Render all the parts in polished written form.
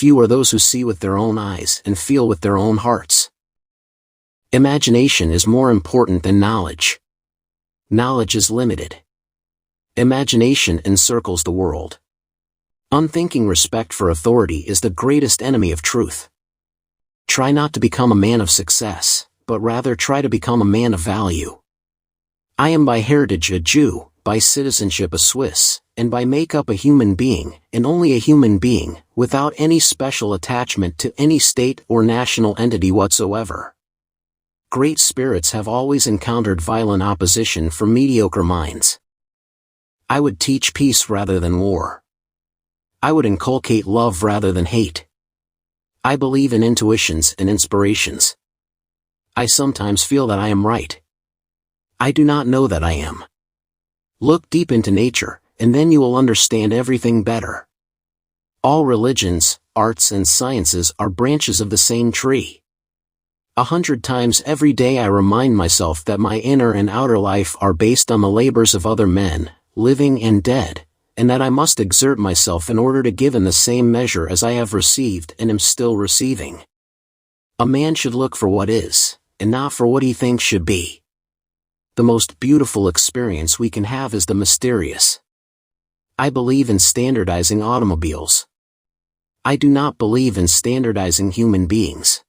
few are those who see with their own eyes and feel with their own hearts. Imagination is more important than knowledge. Knowledge is limited. Imagination encircles the world. Unthinking respect for authority is the greatest enemy of truth. Try not to become a man of success, but rather try to become a man of value. I am by heritage a Jew, by citizenship a Swiss, and by makeup a human being, and only a human being, without any special attachment to any state or national entity whatsoever. Great spirits have always encountered violent opposition from mediocre minds. I would teach peace rather than war. I would inculcate love rather than hate. I believe in intuitions and inspirations. I sometimes feel that I am right. I do not know that I am. Look deep into nature, and then you will understand everything better. All religions, arts and sciences are branches of the same tree. 100 times every day I remind myself that my inner and outer life are based on the labors of other men, living and dead, and that I must exert myself in order to give in the same measure as I have received and am still receiving. A man should look for what is, and not for what he thinks should be. The most beautiful experience we can have is the mysterious. I believe in standardizing automobiles. I do not believe in standardizing human beings.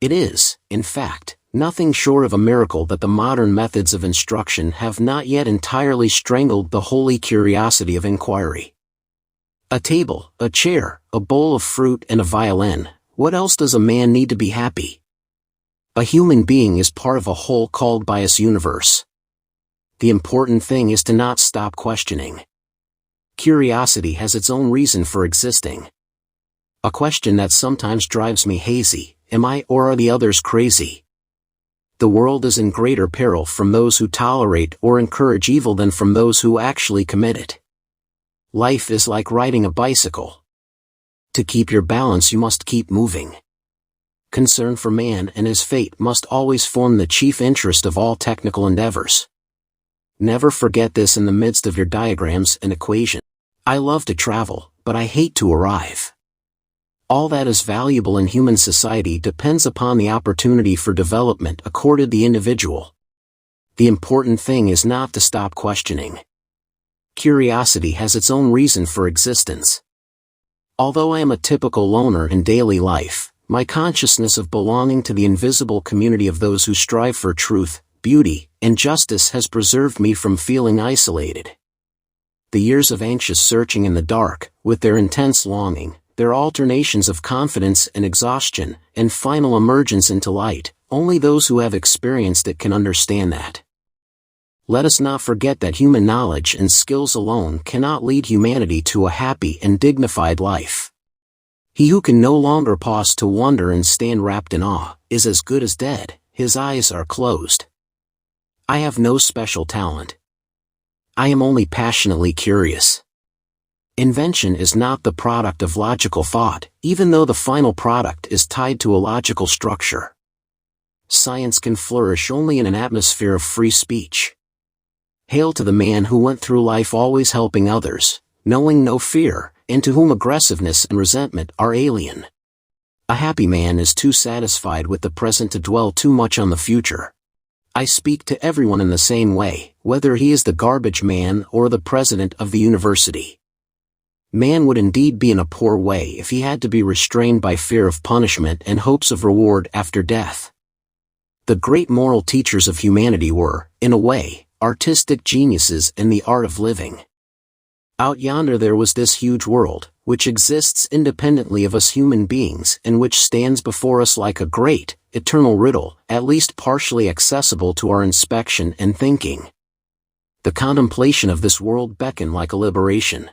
It is, in fact, nothing short of a miracle that the modern methods of instruction have not yet entirely strangled the holy curiosity of inquiry. A table, a chair, a bowl of fruit and a violin, what else does a man need to be happy? A human being is part of a whole called by us universe. The important thing is to not stop questioning. Curiosity has its own reason for existing. A question that sometimes drives me hazy, am I or are the others crazy? The world is in greater peril from those who tolerate or encourage evil than from those who actually commit it. Life is like riding a bicycle. To keep your balance you must keep moving. Concern for man and his fate must always form the chief interest of all technical endeavors. Never forget this in the midst of your diagrams and equations. I love to travel, but I hate to arrive. All that is valuable in human society depends upon the opportunity for development accorded the individual. The important thing is not to stop questioning. Curiosity has its own reason for existence. Although I am a typical loner in daily life, my consciousness of belonging to the invisible community of those who strive for truth, beauty, and justice has preserved me from feeling isolated. The years of anxious searching in the dark, with their intense longing, their alternations of confidence and exhaustion, and final emergence into light, only those who have experienced it can understand that. Let us not forget that human knowledge and skills alone cannot lead humanity to a happy and dignified life. He who can no longer pause to wonder and stand wrapped in awe, is as good as dead, his eyes are closed. I have no special talent. I am only passionately curious. Invention is not the product of logical thought, even though the final product is tied to a logical structure. Science can flourish only in an atmosphere of free speech. Hail to the man who went through life always helping others, knowing no fear, and to whom aggressiveness and resentment are alien. A happy man is too satisfied with the present to dwell too much on the future. I speak to everyone in the same way, whether he is the garbage man or the president of the university. Man would indeed be in a poor way if he had to be restrained by fear of punishment and hopes of reward after death. The great moral teachers of humanity were, in a way, artistic geniuses in the art of living. Out yonder there was this huge world, which exists independently of us human beings and which stands before us like a great, eternal riddle, at least partially accessible to our inspection and thinking. The contemplation of this world beckoned like a liberation.